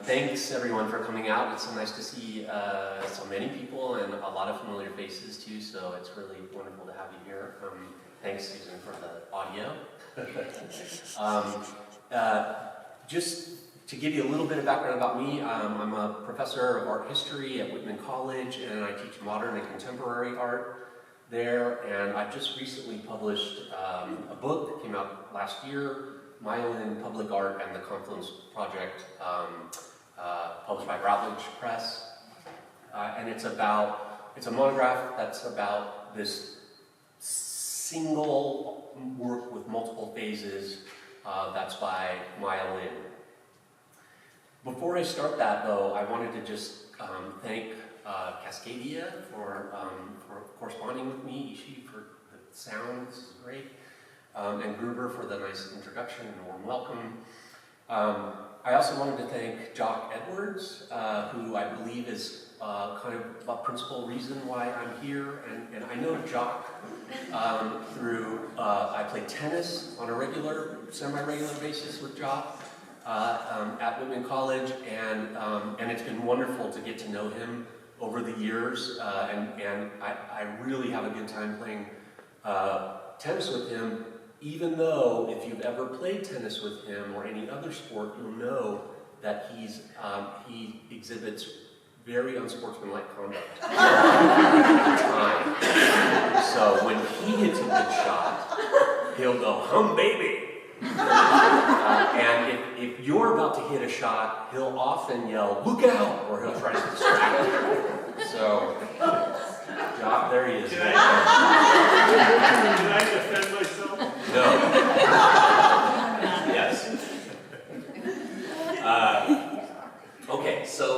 Thanks everyone for coming out. It's so nice to see so many people and a lot of familiar faces too, so it's really wonderful to have you here. Thanks Susan for the audio. Just to give you a little bit of background about me, I'm a professor of art history at Whitman College, and I teach modern and contemporary art there, and I've just recently published a book that came out last year, Maya Lin Public Art and the Confluence Project, published by Routledge Press, and it's a monograph that's about this single work with multiple phases. That's by Maya Lin. Before I start that, though, I wanted to just thank Cascadia for corresponding with me, Ishi for the sound, this is great, and Gruber for the nice introduction and warm welcome. I also wanted to thank Jock Edwards, who I believe is kind of a principal reason why I'm here, and I know Jock through, I play tennis on a semi-regular basis with Jock at Whitman College, and it's been wonderful to get to know him over the years, and I really have a good time playing tennis with him, even though if you've ever played tennis with him or any other sport, you'll know that he exhibits very unsportsmanlike conduct all the time. So when he hits a good shot, he'll go, "Hum baby!" And if you're about to hit a shot, he'll often yell, "Look out!" or he'll try to distract you. So, Jock, there he is. Can I defend myself? No. Yes. Okay, so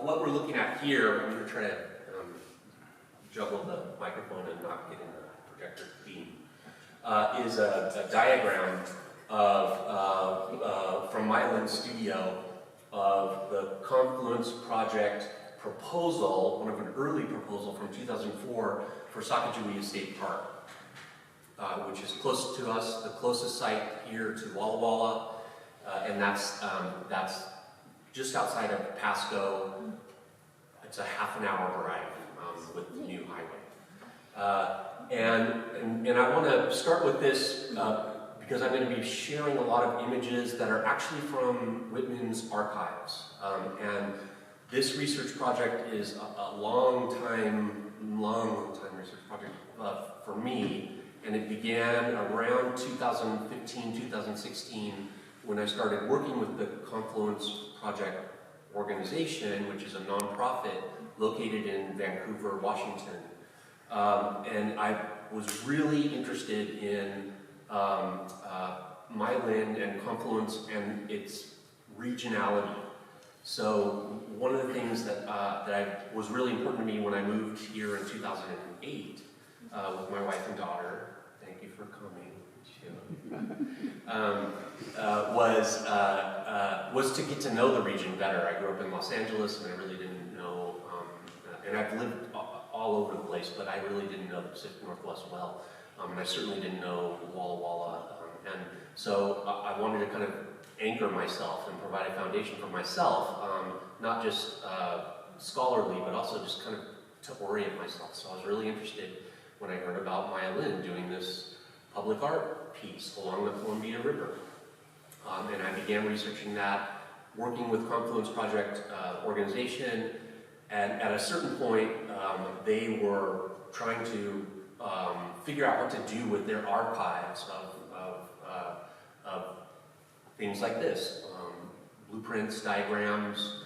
what we're looking at here, I'm going to try to juggle the microphone and not get in the projector beam, is a diagram of from Maya Lin's studio of the Confluence Project proposal, one of an early proposal from 2004 for Sacagawea State Park, which is close to us, the closest site here to Walla Walla, and that's just outside of Pasco. It's a half an hour drive with the new highway. And I want to start with this because I'm going to be sharing a lot of images that are actually from Whitman's archives. And this research project is a long time research project for me, and it began around 2015, 2016, when I started working with the Confluence Project organization, which is a nonprofit located in Vancouver, Washington. And I was really interested in Maya Lin and Confluence and its regionality. So one of the things that was really important to me when I moved here in 2008 with my wife and daughter, thank you for coming, was to get to know the region better. I grew up in Los Angeles, and I really didn't know, and I've lived all over the place, but I really didn't know the Pacific Northwest well, and I certainly didn't know Walla Walla, and so I wanted to kind of anchor myself and provide a foundation for myself, not just scholarly, but also just kind of to orient myself. So I was really interested when I heard about Maya Lin doing this public art piece along the Columbia River. And I began researching that, working with Confluence Project organization, and at a certain point, they were trying to figure out what to do with their archives of things like this, blueprints, diagrams,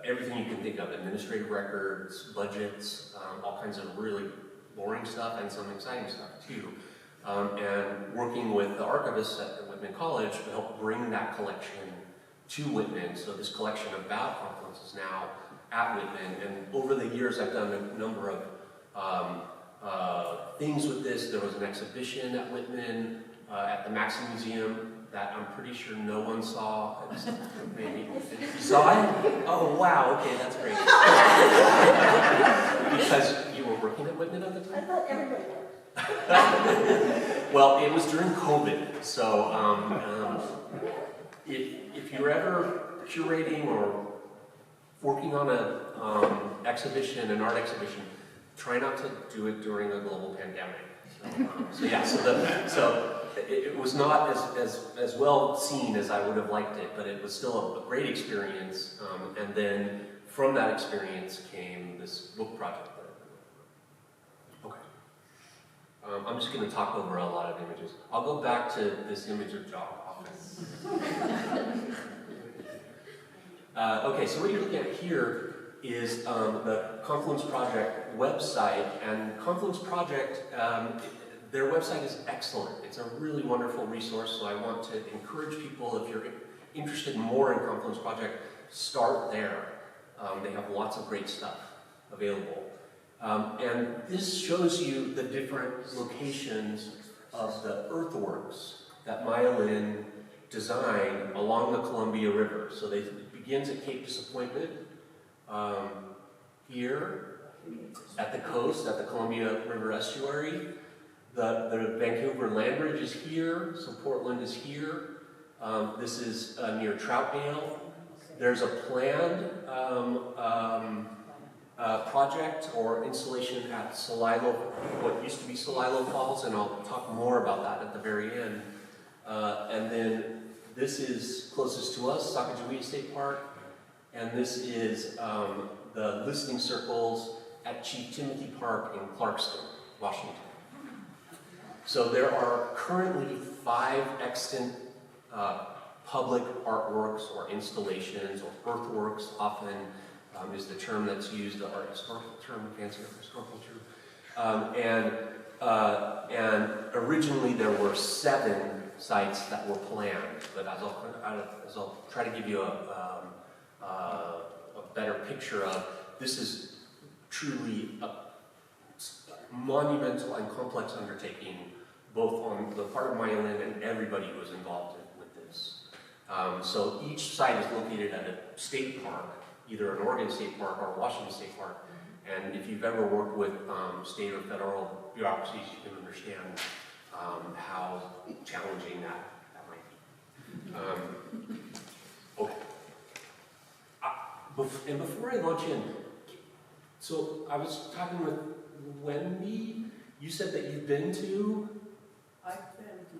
everything you can think of, administrative records, budgets, all kinds of really boring stuff and some exciting stuff too. And working with the archivists at Whitman College to help bring that collection to Whitman. So this collection about Confluence is now at Whitman. And over the years, I've done a number of things with this. There was an exhibition at Whitman at the Maxim Museum that I'm pretty sure no one saw. Maybe you saw it? Oh wow! Okay, that's great. Because you were working at Whitman at the time. I thought everybody was. Well, it was during COVID, so if you're ever curating or working on an exhibition, an art exhibition, try not to do it during a global pandemic. So it was not as well seen as I would have liked it, but it was still a great experience. And then from that experience came this book project. Okay. I'm just going to talk over a lot of images. I'll go back to this image of Jock office. Okay, so what you're looking at here is the Confluence Project website, and Confluence Project, their website is excellent. It's a really wonderful resource, so I want to encourage people, if you're interested more in Confluence Project, start there. They have lots of great stuff available. And this shows you the different locations of the earthworks that Maya Lin designed along the Columbia River. So it begins at Cape Disappointment, here at the coast, at the Columbia River estuary. The Vancouver Land Bridge is here, so Portland is here. This is near Troutdale. There's a planned project or installation at Celilo, what used to be Celilo Falls, and I'll talk more about that at the very end. And then this is closest to us, Sacagawea State Park, and this is the listening circles at Chief Timothy Park in Clarkston, Washington. So there are currently 5 extant public artworks or installations or earthworks, often is the term that's used, our historical term, fancy historical term. And originally there were 7 sites that were planned, but as I'll try to give you a better picture of, this is truly a monumental and complex undertaking, both on the part of Maya Lin and everybody who was involved with this. So each site is located at a state park, either an Oregon State Park or Washington State Park. And if you've ever worked with state or federal bureaucracies, you can understand how challenging that might be. Okay. And before I launch in, so I was talking with Wendy. You said that you've been to? I've been to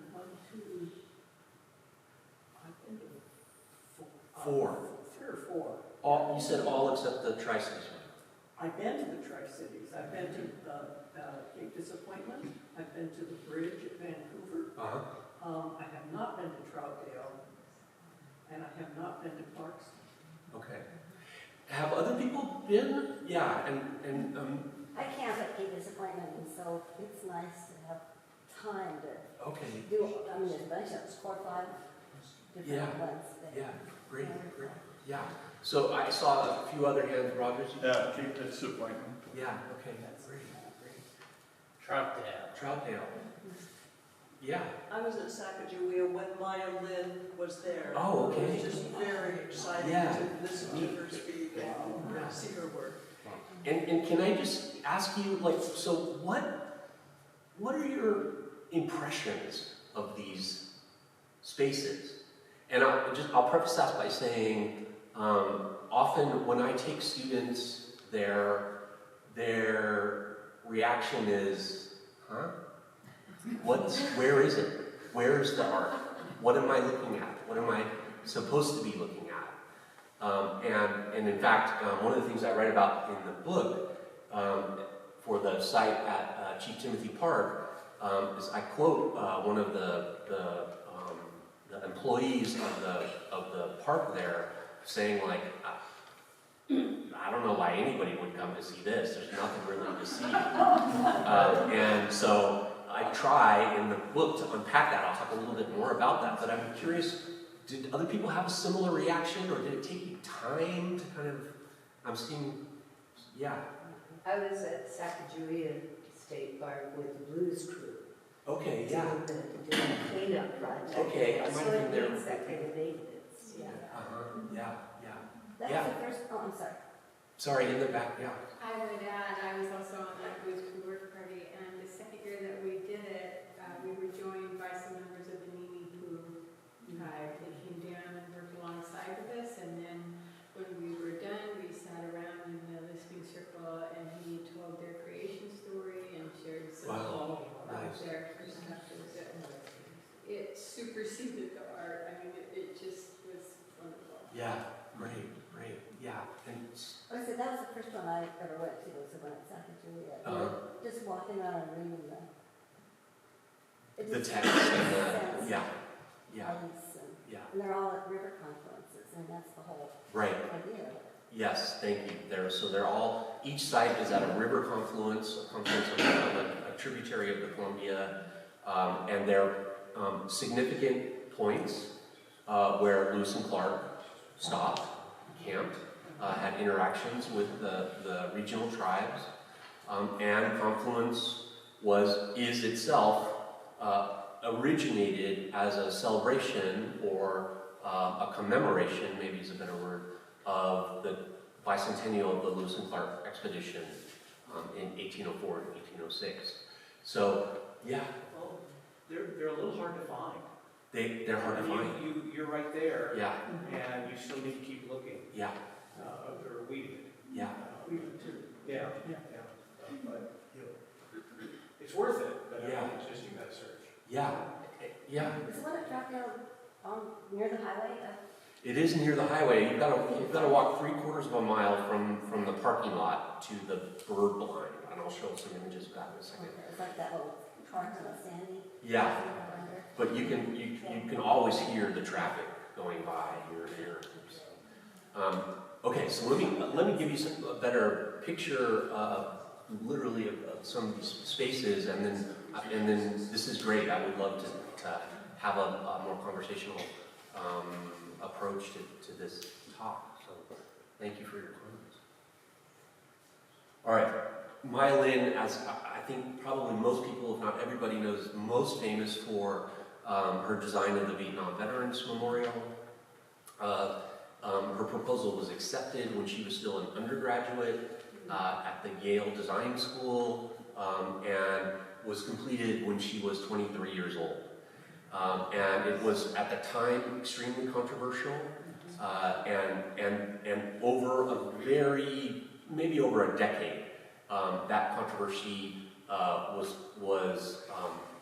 4. 3 or 4. All, you said all except the Tri-Cities one. I've been to the Tri-Cities. I've been to Cape Disappointment. I've been to the bridge at Vancouver. I have not been to Troutdale, and I have not been to Clarkston. Okay. Have other people been? Yeah, and I can't at Cape Disappointment, and so it's nice to have time to okay. do, I mean, there's a bunch of 4 or 5 different ones. Yeah, great. Yeah. So I saw a few other hands, Rogers. Yeah, Cape Disappointment. Yeah, okay, that's great. Troutdale. Yeah. I was at Sacagawea when Maya Lin was there. Oh, okay. It was just very exciting to listen to her speak and see her work. And can I just ask you, like, so what are your impressions of these spaces? And I'll preface that by saying, often when I take students there, their reaction is, huh? Where is it? Where's the art? What am I looking at? What am I supposed to be looking at? And in fact, one of the things I write about in the book for the site at Chief Timothy Park is I quote one of the employees of the park there saying, like, I don't know why anybody would come to see this. There's nothing really to see. And so I try in the book to unpack that. I'll talk a little bit more about that, but I'm curious, did other people have a similar reaction, or did it take you time to kind of, I'm seeing, yeah. I was at Sacagawea State Park with the Blues Crew. Okay, yeah. Doing the cleanup project. Okay, I might have been there. So it needs that kind of maintenance, yeah. Yeah. That's Yeah. the first, oh, I'm sorry. Sorry, in the back, yeah. I would add, I was also on that Blues Crew work party, and the second year that we did it, we were joined by some members of the Nimi Poo tribe. They came down and Sacagawea. Uh-huh. Just walking around and reading The just text makes and sense. yeah, yeah, Place yeah, and they're all at river confluences, and that's the whole right. idea of it. Yes, thank you. So they're all, each site is at a river confluence, a confluence of a tributary of the Columbia, and they're significant points where Lewis and Clark stopped, camped, had interactions with the regional tribes, and Confluence is itself originated as a celebration or a commemoration, maybe is a better word, of the bicentennial of the Lewis and Clark expedition in 1804 and 1806. So, yeah, Well, they're a little hard to find. they're hard to find. You're right there. Yeah, And you still need to keep looking, yeah, or weeding. yeah, We would too. Yeah. But, it's worth it, but Yeah. it's just you gotta search. yeah, yeah. Is the one at Troutdale near the highway? It is near the highway. You've got to walk 3/4 of a mile from the parking lot to the bird blind, and I'll show some images of that in a second. Okay, it's like that little park on the sandy. Yeah, but you can always hear the traffic going by here. Okay, so let me give you a better picture, literally of some of these spaces, and then this is great. I would love to have a more conversational approach to this talk. So thank you for your comments. All right, Maya Lin, as I think probably most people, if not everybody, knows, most famous for her design of the Vietnam Veterans Memorial. Her proposal was accepted when she was still an undergraduate at the Yale Design School and was completed when she was 23 years old. And it was at the time extremely controversial and over maybe over a decade, that controversy was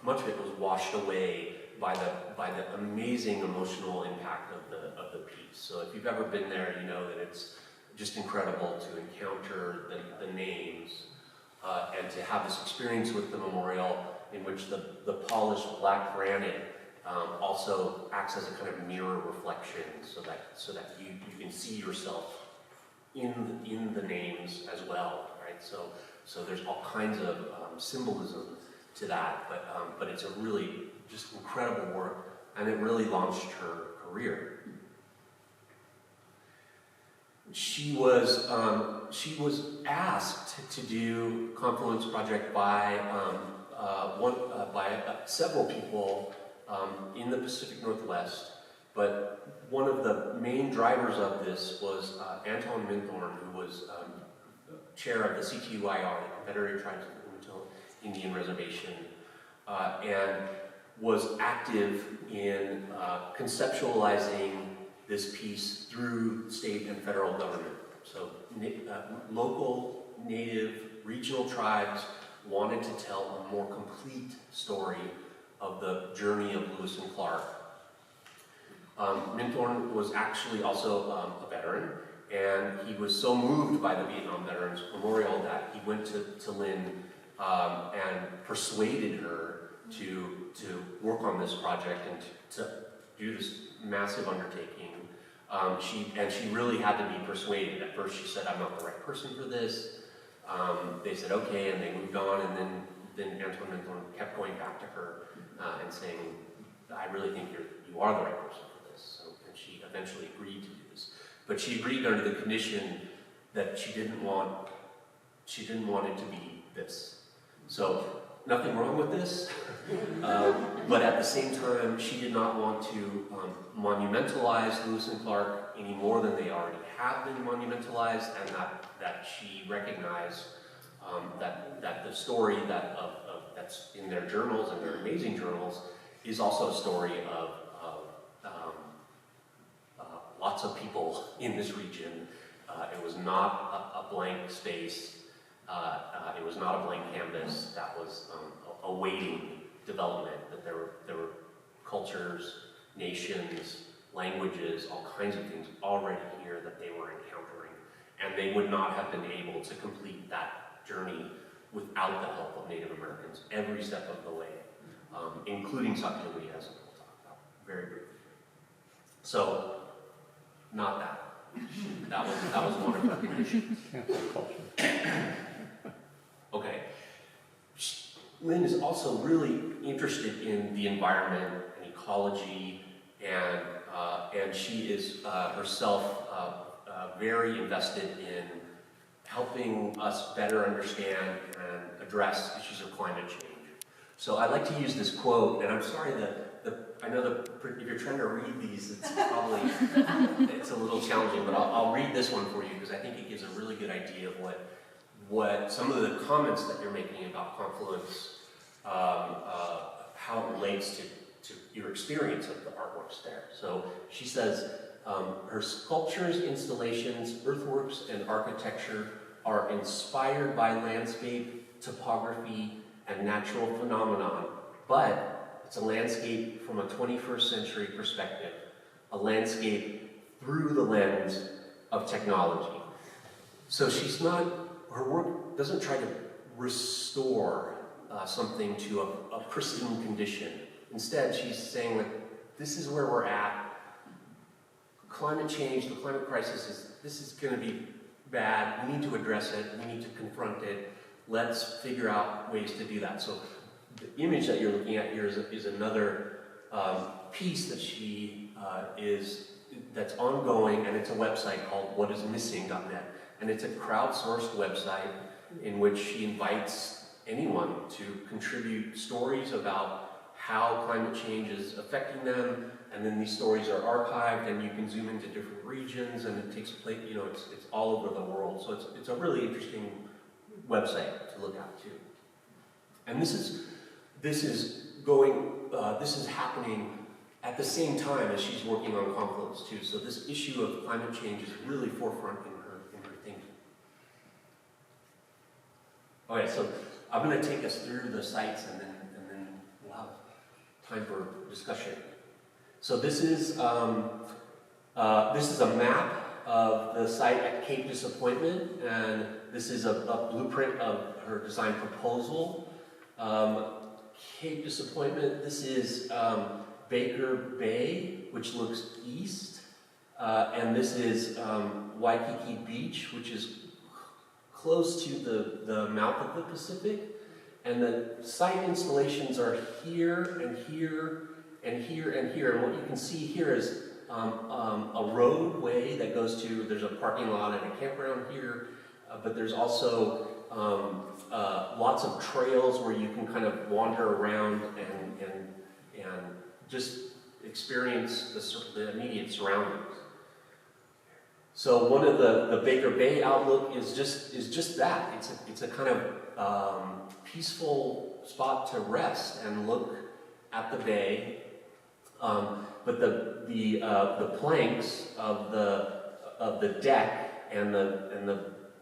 much of it was washed away by the amazing emotional impact of the piece. So if you've ever been there, you know that it's just incredible to encounter the names and to have this experience with the memorial in which the polished black granite also acts as a kind of mirror reflection, so that you can see yourself in the names as well, right? So there's all kinds of symbolism to that, but it's a really just incredible work, and it really launched her career. She was asked to do Confluence Project by several people in the Pacific Northwest, but one of the main drivers of this was Anton Minthorn, who was chair of the CTUIR, the Confederated Tribes of the Umatilla Indian Reservation, and was active in conceptualizing this piece through state and federal government. So local, native, regional tribes wanted to tell a more complete story of the journey of Lewis and Clark. Minthorn was actually also a veteran, and he was so moved by the Vietnam Veterans Memorial that he went to Lin and persuaded her to work on this project and to do this massive undertaking. She really had to be persuaded. At first she said, "I'm not the right person for this." They said, "Okay," and they moved on, and then Anton Minthorn kept going back to her and saying, "I really think you are the right person for this." And she eventually agreed to do this. But she agreed under the condition that she didn't want it to be this. So nothing wrong with this, but at the same time, she did not want to monumentalize Lewis and Clark any more than they already have been monumentalized, and that she recognized that the story that's in their journals, and their amazing journals, is also a story of lots of people in this region. It was not a blank space. It was not a blank canvas that was awaiting development. That there were cultures, nations, languages, all kinds of things already here that they were encountering, and they would not have been able to complete that journey without the help of Native Americans every step of the way, including Sacagawea, as we'll talk about very briefly. So, not that. That was one of the recommendations. Okay. Lynn is also really interested in the environment and ecology, and she is herself very invested in helping us better understand and address issues of climate change. So I'd like to use this quote, and I'm sorry that I know that if you're trying to read these, it's probably it's a little challenging, but I'll read this one for you because I think it gives a really good idea of what some of the comments that you're making about Confluence, how it relates to your experience of the artworks there. So she says, her sculptures, installations, earthworks, and architecture are inspired by landscape, topography, and natural phenomenon, but it's a landscape from a 21st century perspective, a landscape through the lens of technology. So she's not, her work doesn't try to restore something to a pristine condition. Instead, she's saying, like, this is where we're at. Climate change, the climate crisis, this is going to be bad. We need to address it. We need to confront it. Let's figure out ways to do that. So the image that you're looking at here is another piece that she that's ongoing, and it's a website called whatismissing.net. And it's a crowdsourced website in which she invites anyone to contribute stories about how climate change is affecting them, and then these stories are archived, and you can zoom into different regions, and it takes place, it's all over the world. So it's a really interesting website to look at too. And this is happening at the same time as she's working on Confluence too. So this issue of climate change is really forefront in her thinking. Okay, so I'm going to take us through the sites, and then we'll have time for discussion. So this is a map of the site at Cape Disappointment, and this is a blueprint of her design proposal. Cape Disappointment, this is Baker Bay, which looks east, and this is Waikiki Beach, which is close to the mouth of the Pacific, and the site installations are here and here and here and here, and what you can see here is a roadway that goes to, there's a parking lot and a campground here, but there's also lots of trails where you can kind of wander around and just experience the immediate surroundings. So one of the Baker Bay outlook is just that. It's a kind of peaceful spot to rest and look at the bay. But the planks of the deck and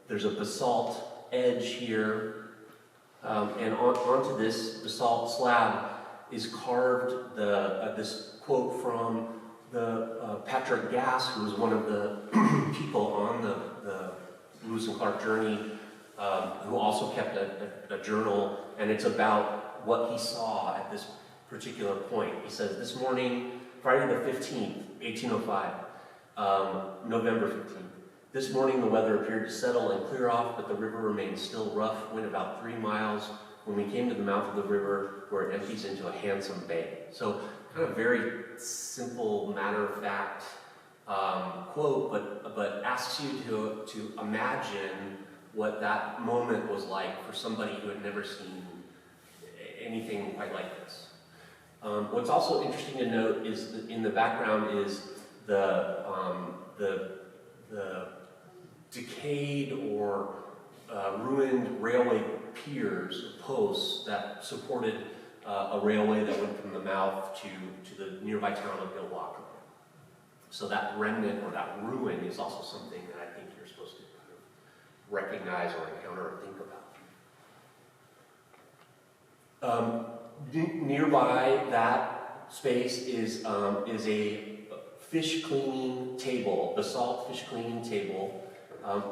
there's a basalt edge here, and onto this basalt slab is carved this quote from Patrick Gass, who was one of the people on the Lewis and Clark journey, who also kept a journal, and it's about what he saw at this particular point. He says, this morning, Friday the 15th, 1805, November 15th, this morning the weather appeared to settle and clear off, but the river remained still rough, went about 3 miles when we came to the mouth of the river where it empties into a handsome bay. So kind of very simple, matter-of-fact quote, but asks you to imagine what that moment was like for somebody who had never seen anything quite like this. What's also interesting to note is that in the background is the decayed or ruined railway piers, posts that supported a railway that went from the mouth to the nearby town of Milwaukee. So that remnant or that ruin is also something that I think you're supposed to kind of recognize or encounter or think about. Nearby that space is a fish cleaning table, basalt fish cleaning table,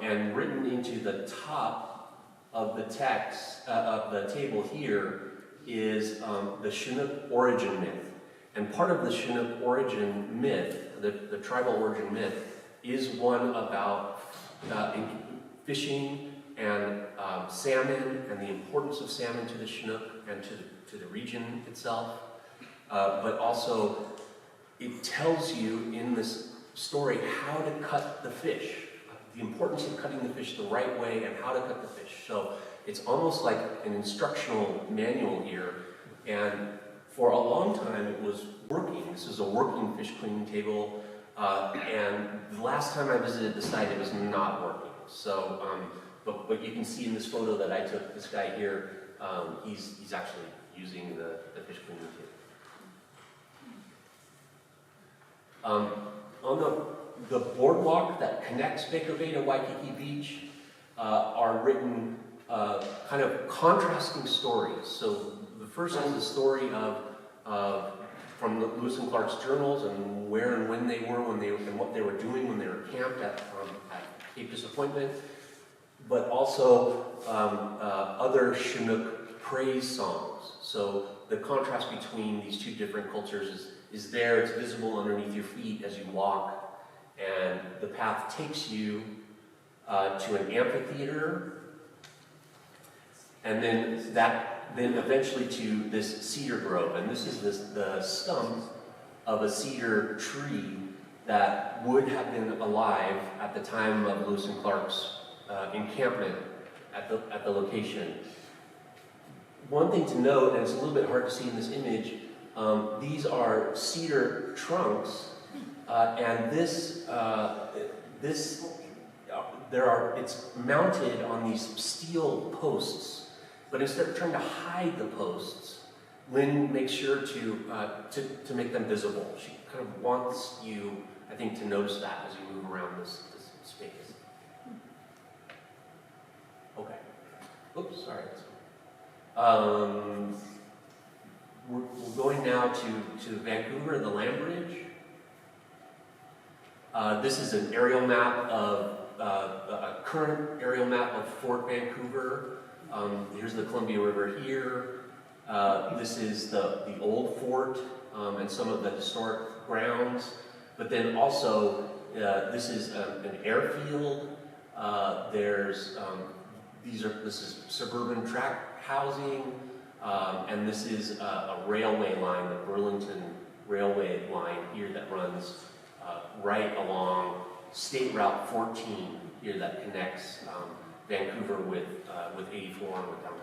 and written into the top of the text, of the table here, is the Chinook origin myth. And part of the Chinook origin myth, the tribal origin myth, is one about fishing and salmon and the importance of salmon to the Chinook and to the region itself. But also, it tells you in this story how to cut the fish, the importance of cutting the fish the right way and how to cut the fish. So it's almost like an instructional manual here. And for a long time, it was working. This is a working fish cleaning table. And the last time I visited the site, it was not working. So, but you can see in this photo that I took, this guy here, he's actually using the fish cleaning table. On the boardwalk that connects Baker Bay to Waikiki Beach are written kind of contrasting stories. So the first is the story of from the Lewis and Clark's journals and where and when they were, and what they were doing when they were camped at Cape Disappointment, but also other Chinook praise songs. So the contrast between these two different cultures is there. It's visible underneath your feet as you walk, and the path takes you to an amphitheater, and then eventually to this cedar grove. And this is the stump of a cedar tree that would have been alive at the time of Lewis and Clark's encampment at the location. One thing to note, and it's a little bit hard to see in this image, these are cedar trunks, and it's mounted on these steel posts. But instead of trying to hide the posts, Lin makes sure to make them visible. She kind of wants you, I think, to notice that as you move around this space. Okay. Oops, sorry. We're going now to Vancouver, the land bridge. This is an aerial map of a current aerial map of Fort Vancouver. Here's the Columbia River here. This is the old fort and some of the historic grounds. But then also, this is an airfield. This is suburban tract housing, and this is a railway line, the Burlington Railway line here that runs right along State Route 14 here that connects Vancouver with 84 and with downtown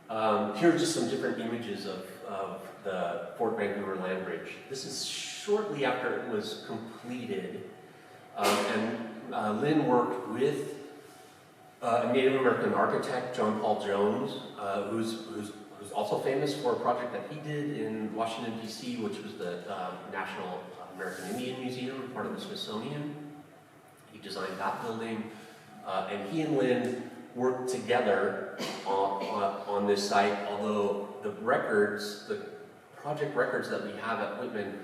Vancouver. Here are just some different images of the Fort Vancouver land bridge. This is shortly after it was completed, and Lin worked with a Native American architect, John Paul Jones, who's also famous for a project that he did in Washington, D.C., which was the National American Indian Museum, part of the Smithsonian. He designed that building, and he and Lin worked together on this site, although the project records that we have at Whitman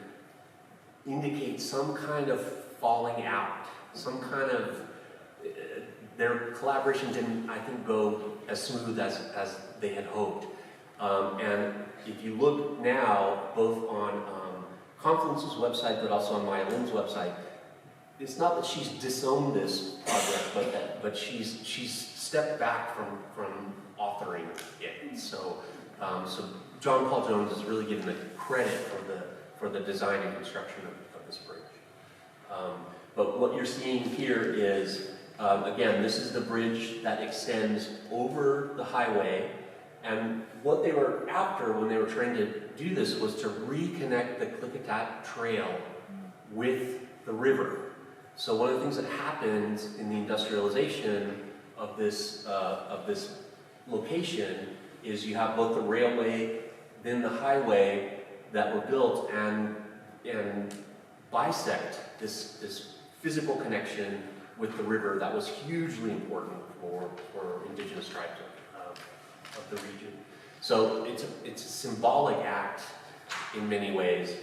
indicate some kind of falling out, some kind of, their collaboration didn't, I think, go as smooth as they had hoped. And if you look now, both on Confluence's website, but also on Maya Lin's website, it's not that she's disowned this project, but she's stepped back from authoring it. So John Paul Jones is really given the credit for the design and construction of this bridge. But what you're seeing here is, again, this is the bridge that extends over the highway. And what they were after when they were trying to do this was to reconnect the Klickitat Trail with the river. So one of the things that happens in the industrialization of this location is you have both the railway, then the highway that were built and bisect this physical connection with the river that was hugely important for Indigenous tribes of the region. So it's a symbolic act in many ways,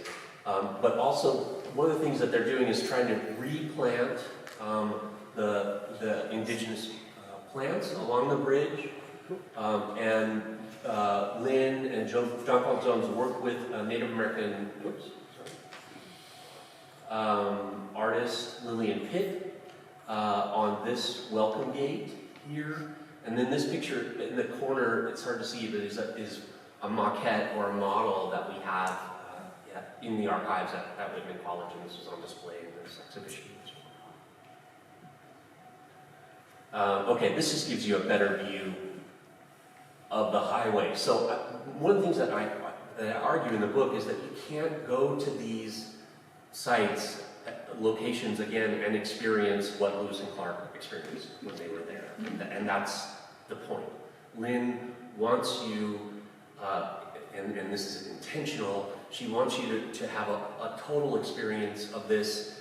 but also one of the things that they're doing is trying to replant the indigenous plants along the bridge, and Lynn and John Paul Jones worked with a Native American artist, Lillian Pitt, on this welcome gate here. And then this picture in the corner, it's hard to see, but is a maquette or a model that we have in the archives at Whitman College, and this is on display in this exhibition. Okay, this just gives you a better view of the highway. So one of the things that I argue in the book is that you can't go to these sites, locations again, and experience what Lewis and Clark experienced when they were there. And that's the point. Lynn wants you, and this is intentional, she wants you to have a total experience of this,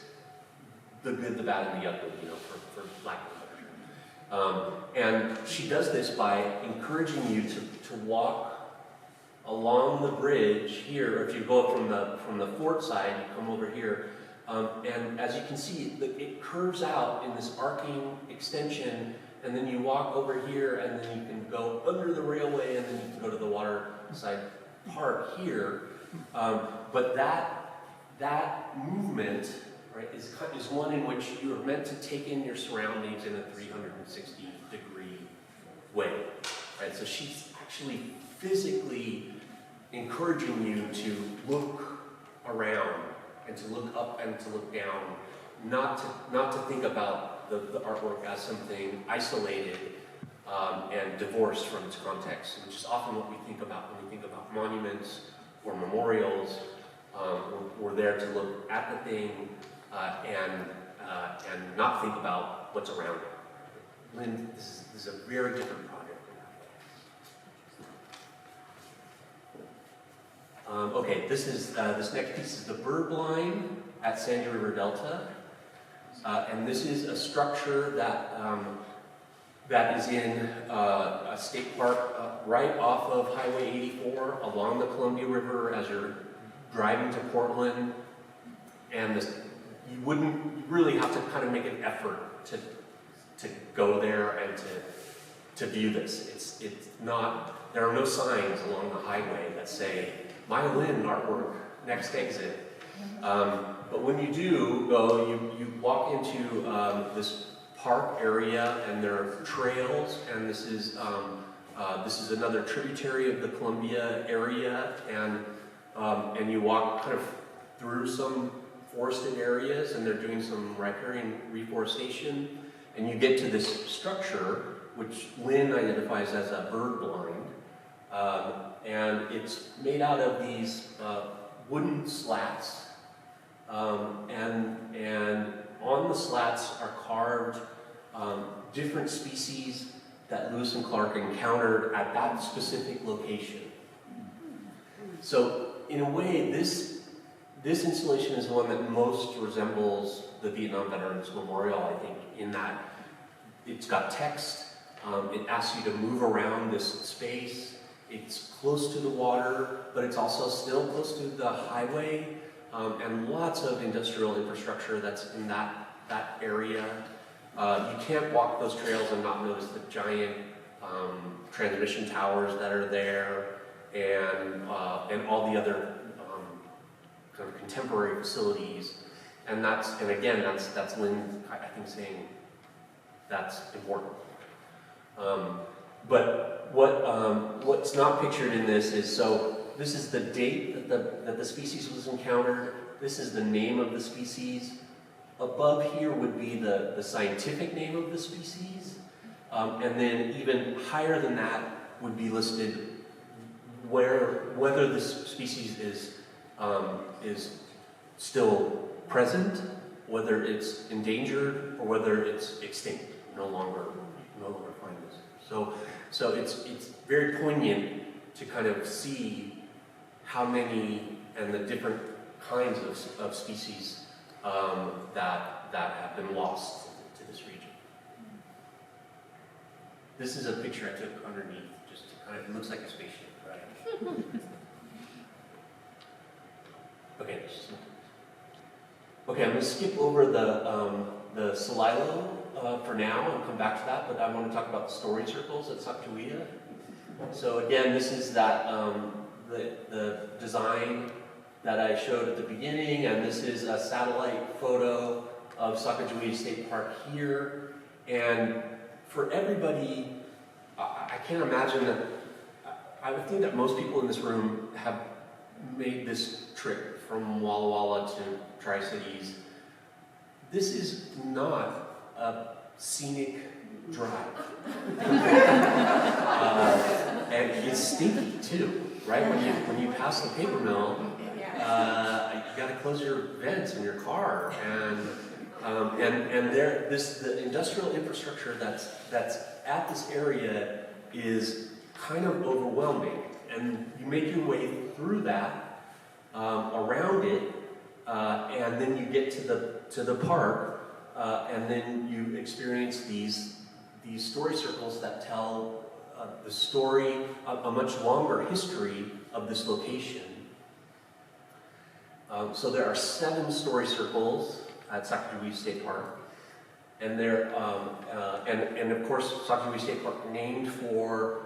the good, the bad, and the ugly, for lack of a better term. And she does this by encouraging you to walk along the bridge here. If you go from the fort side, you come over here, and as you can see, it curves out in this arcing extension, and then you walk over here, and then you can go under the railway, and then you can go to the waterside part here. But that movement, right, is one in which you are meant to take in your surroundings in a 360-degree way, right? So she's actually physically encouraging you to look around and to look up and to look down, not to think about the artwork as something isolated and divorced from its context, which is often what we think about when we think about monuments or memorials. We're there to look at the thing and not think about what's around it. Lynn, this is a very different project. Okay, this next piece is the bird blind at Sandy River Delta, and this is a structure that is in a state park right off of Highway 84 along the Columbia River as you're driving to Portland, and you wouldn't really have to kind of make an effort to go there and to view this. It's not, there are no signs along the highway that say Maya Lin artwork, next exit. But when you do go, you walk into this park area, and there are trails, and this is another tributary of the Columbia area, and you walk kind of through some forested areas, and they're doing some riparian reforestation, and you get to this structure, which Lynn identifies as a bird blind, and it's made out of these wooden slats, and on the slats are carved different species that Lewis and Clark encountered at that specific location. So, in a way, this installation is the one that most resembles the Vietnam Veterans Memorial, I think, in that it's got text, it asks you to move around this space, it's close to the water, but it's also still close to the highway, and lots of industrial infrastructure that's in that area. You can't walk those trails and not notice the giant transmission towers that are there, and all the other kind of contemporary facilities. And again, that's Lynn, I think, saying that's important. But what's not pictured in this is, so this is the date that the species was encountered. This is the name of the species. Above here would be the scientific name of the species. And then even higher than that would be listed whether this species is still present, whether it's endangered, or whether it's extinct. No longer find this. So it's very poignant to kind of see how many and the different kinds of species that have been lost to this region. This is a picture I took underneath, just to kind of, it looks like a spaceship, right? Okay, I'm going to skip over the Celilo for now, and come back to that, but I want to talk about the story circles at Sacagawea. So again, this is that the design that I showed at the beginning, and this is a satellite photo of Sacagawea State Park here. And for everybody, I can't imagine that, I would think that most people in this room have made this trip from Walla Walla to Tri-Cities. This is not a scenic drive. And it's stinky too, right? When you pass the paper mill, you got to close your vents in your car, and the industrial infrastructure that's at this area is kind of overwhelming, and you make your way through that, around it, and then you get to the park, and then you experience these story circles that tell the story, a much longer history of this location. So there are 7 story circles at Sacagawea State Park, and and of course Sacagawea State Park named for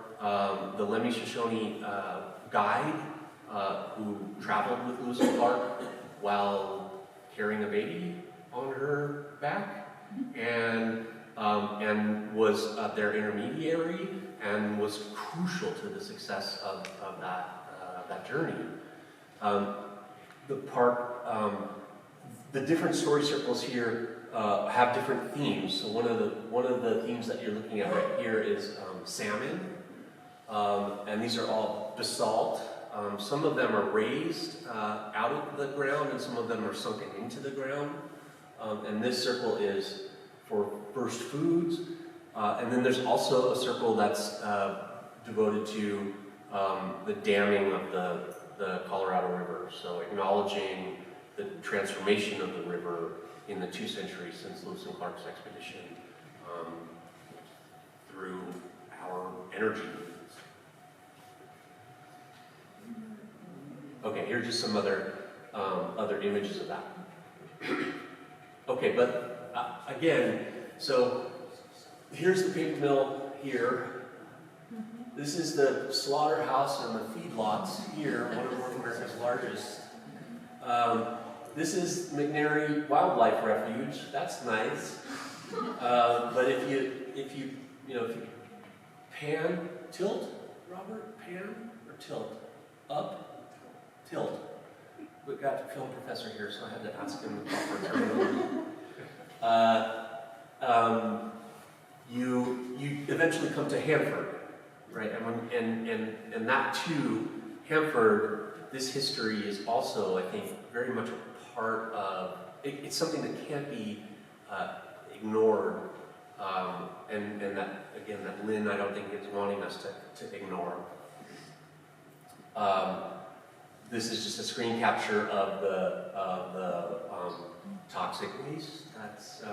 the Lemmy Shoshone guide who traveled with Lewis and Clark while carrying a baby on her back, and was their intermediary and was crucial to the success of that journey. The park, the different story circles here have different themes. So one of the themes that you're looking at right here is salmon, and these are all basalt. Some of them are raised out of the ground, and some of them are sunken into the ground. And this circle is for first foods. And then there's also a circle that's devoted to the damming of the Colorado River. So acknowledging the transformation of the river in the 2 centuries since Lewis and Clark's expedition through our energy movements. Okay, here's just some other images of that. Okay, but again, so here's the paper mill here. This is the slaughterhouse and the feedlots here, one of North America's largest. This is McNary Wildlife Refuge. That's nice. But if you pan, tilt, Robert, pan or tilt, up, tilt. We've got a film professor here, so I had to ask him the proper terminology. You eventually come to Hanford, right? And that too, Hanford, this history is also, I think, very much a part of, it's something that can't be ignored, and that, again, that Lynn, I don't think, is wanting us to ignore. This is just a screen capture of the toxic waste that's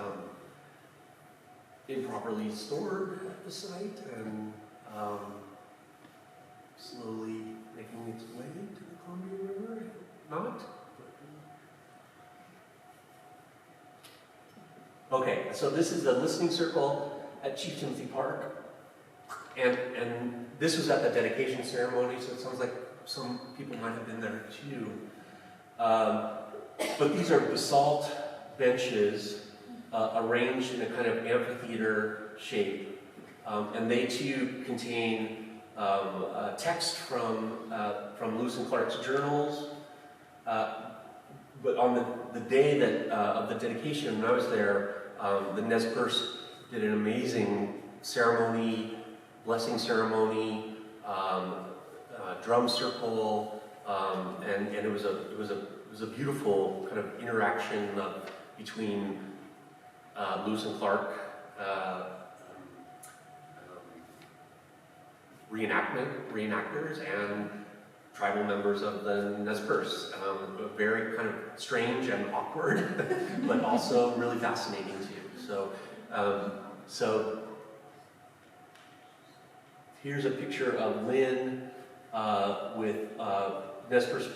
improperly stored at the site and slowly making its way to the Columbia River. Not? Okay, so this is the listening circle at Chief Timothy Park, and this was at the dedication ceremony, so it sounds like some people might have been there too. But these are basalt benches arranged in a kind of amphitheater shape, and they too contain text from Lewis and Clark's journals. But on the day that of the dedication, when I was there, the Nez Perce did an amazing ceremony, blessing ceremony, drum circle, and it was a beautiful kind of interaction between Lewis and Clark reenactors and tribal members of the Nez Perce. Very kind of strange and awkward, but also really fascinating too. So here's a picture of Lynn with Nez Perce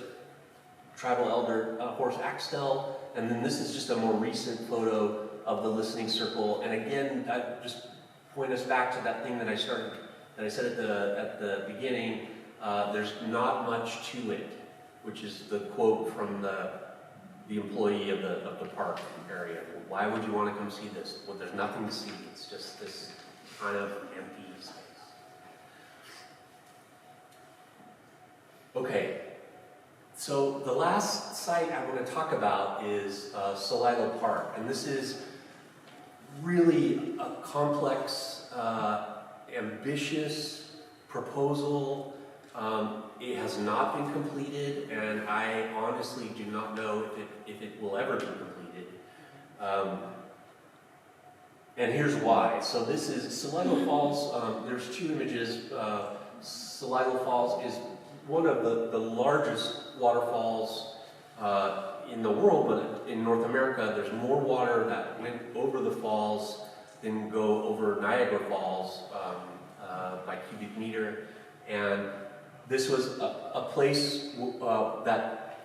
tribal elder Horace Axtell, and then this is just a more recent photo the listening circle. And again, I just point us back to that thing that I said at the beginning. There's not much to it, which is the quote from the employee of the park area. Why would you want to come see this? Well, there's nothing to see. It's just this kind of empty space. Okay, so the last site I want to talk about is Celilo Park, and this is really a complex, ambitious proposal. It has not been completed, and I honestly do not know if it will ever be completed. And here's why. So this is Celilo Falls. There's two images. Celilo Falls is one of the largest waterfalls in the world, but in North America, there's more water that went over the falls than go over Niagara Falls by cubic meter. And this was a place that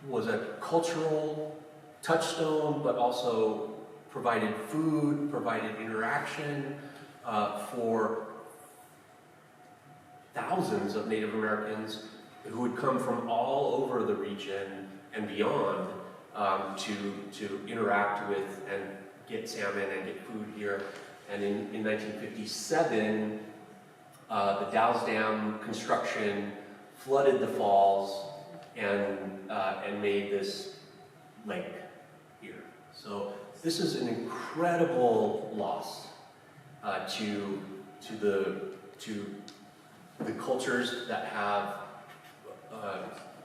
was a cultural touchstone, but also provided food, provided interaction for thousands of Native Americans who would come from all over the region and beyond to interact with and get salmon and get food here. And in 1957, the Dalles Dam construction flooded the falls and made this lake here. So this is an incredible loss to the cultures that have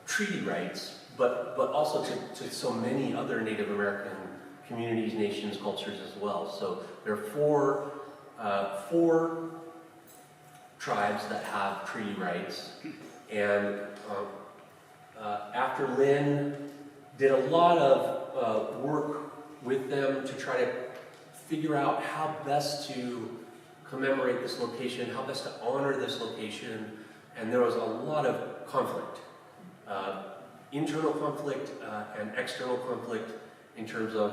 treaty rights, but also to so many other Native American communities, nations, cultures as well. So there are four tribes that have treaty rights, and after Lin did a lot of work with them to try to figure out how best to commemorate this location, how best to honor this location, and there was a lot of conflict. Internal conflict and external conflict in terms of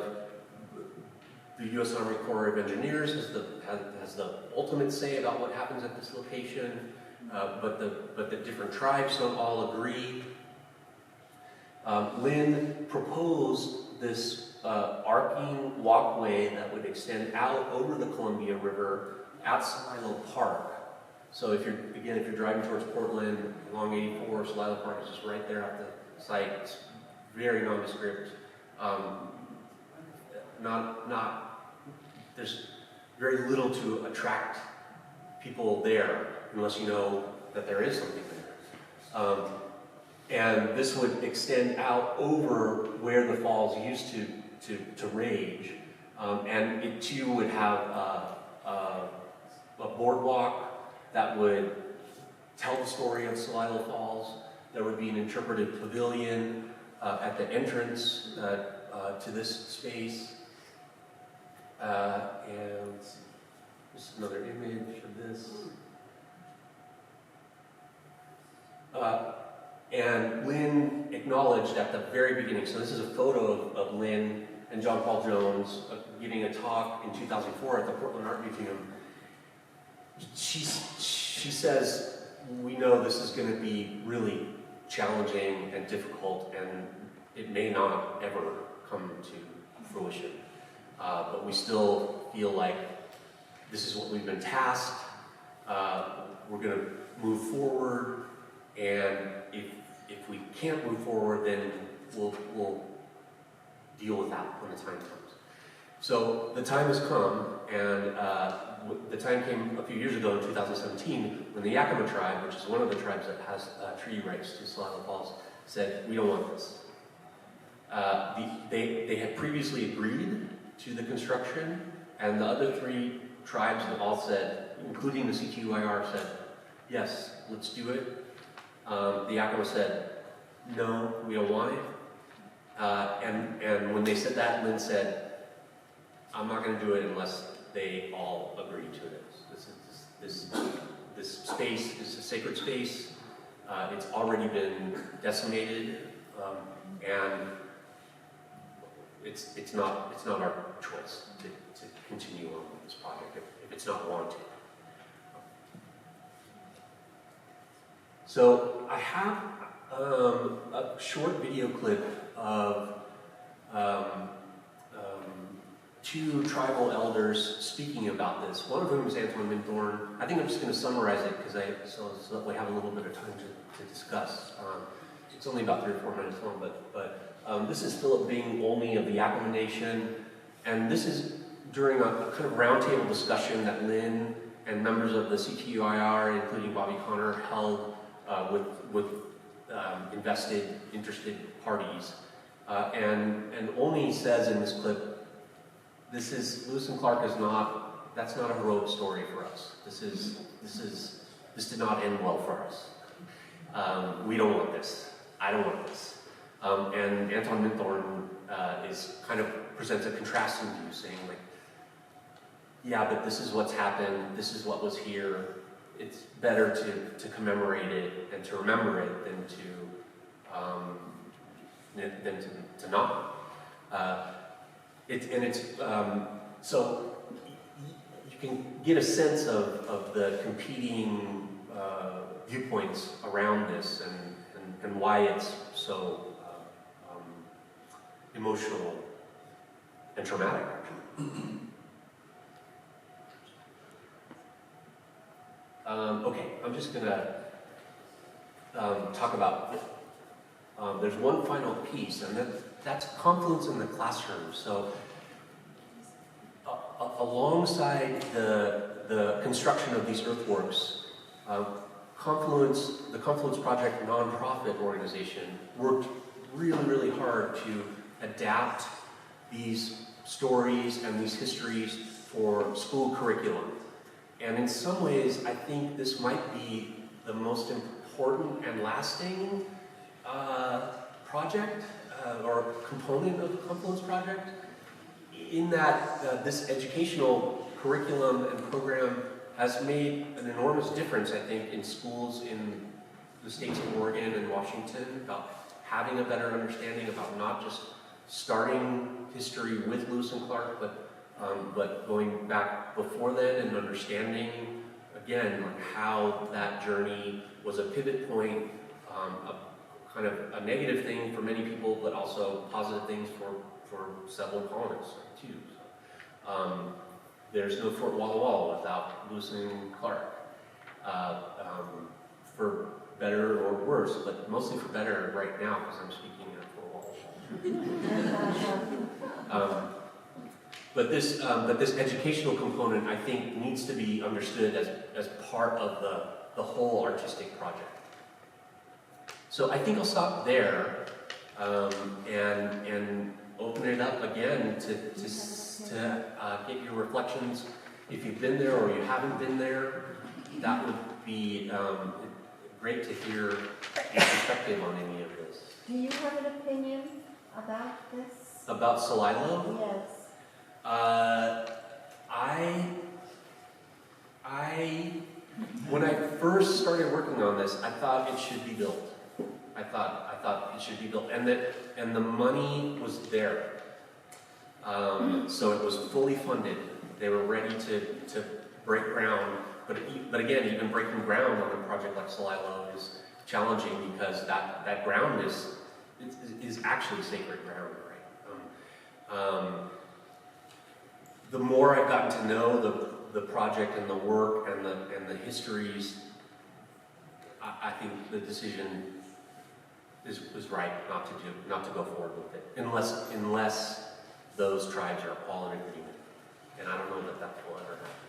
the U.S. Army Corps of Engineers has the ultimate say about what happens at this location, but the different tribes don't all agree. Lin proposed this arcing walkway that would extend out over the Columbia River at Celilo Park. So if you're driving towards Portland along 84, Celilo Park is just right there at the site. It's very nondescript. There's very little to attract people there unless you know that there is something there. And this would extend out over where the falls used to rage. And it too would have a boardwalk that would tell the story of Celilo Falls. There would be an interpretive pavilion at the entrance to this space. And just another image of this. And Lin acknowledged at the very beginning, so this is a photo of Lin and John Paul Jones giving a talk in 2004 at the Portland Art Museum. She says, we know this is going to be really challenging and difficult, and it may not ever come to fruition. But we still feel like this is what we've been tasked. We're going to move forward, and if we can't move forward, then we'll deal with that when the time comes. So the time has come, and the time came a few years ago in 2017 when the Yakima tribe, which is one of the tribes that has treaty rights to Celilo Falls, said, we don't want this. They had previously agreed to the construction, and the other three tribes have all said, including the CTUIR, said, yes, let's do it. The Yakima said, no, we don't want it. And when they said that, Lin said, I'm not going to do it unless they all agree to this. This space is a sacred space. It's already been decimated, and it's not our choice to continue on with this project if it's not warranted. So I have a short video clip of two tribal elders speaking about this. One of whom is Anton Minthorn. I think I'm just going to summarize it because so that we have a little bit of time to discuss. It's only about 3 or 4 minutes long, but this is Philip Bing Olney of the Yakama Nation, and this is during a kind of roundtable discussion that Lynn and members of the CTUIR, including Bobby Connor, held with interested parties. And Olney says in this clip, Lewis and Clark that's not a heroic story for us. This did not end well for us. We don't want this. I don't want this. And Anton Minthorn presents a contrasting view, saying like, yeah, but this is what's happened. This is what was here. It's better to commemorate it and to remember it than to not. So you can get a sense of the competing viewpoints around this and why it's so emotional and traumatic, actually. Okay, I'm just going to talk about, there's one final piece, and that's confluence in the classroom. So alongside the construction of these earthworks, the Confluence Project nonprofit organization worked really, really hard to adapt these stories and these histories for school curriculum. And in some ways, I think this might be the most important and lasting project or component of the Confluence Project, in that this educational curriculum and program has made an enormous difference, I think, in schools in the states of Oregon and Washington, about having a better understanding about not just starting history with Lewis and Clark, but going back before then and understanding, again, like how that journey was a pivot point, kind of a negative thing for many people, but also positive things for several colonists too. So, there's no Fort Walla Walla without Lewis and Clark, for better or worse, but mostly for better right now because I'm speaking at Fort Walla Walla. But this educational component, I think, needs to be understood as part of the whole artistic project. So I think I'll stop there and open it up again to get your reflections. If you've been there or you haven't been there, that would be great to hear your perspective on any of this. Do you have an opinion about this? About Celilo? Yes. When I first started working on this, I thought it should be built. I thought it should be built, and the money was there. So it was fully funded. They were ready to break ground. But again, even breaking ground on a project like Celilo is challenging because that ground is actually sacred ground, right? The more I've gotten to know the project and the work and the histories, I think the decision is right not to go forward with it unless those tribes are all in agreement, and I don't know that will ever happen.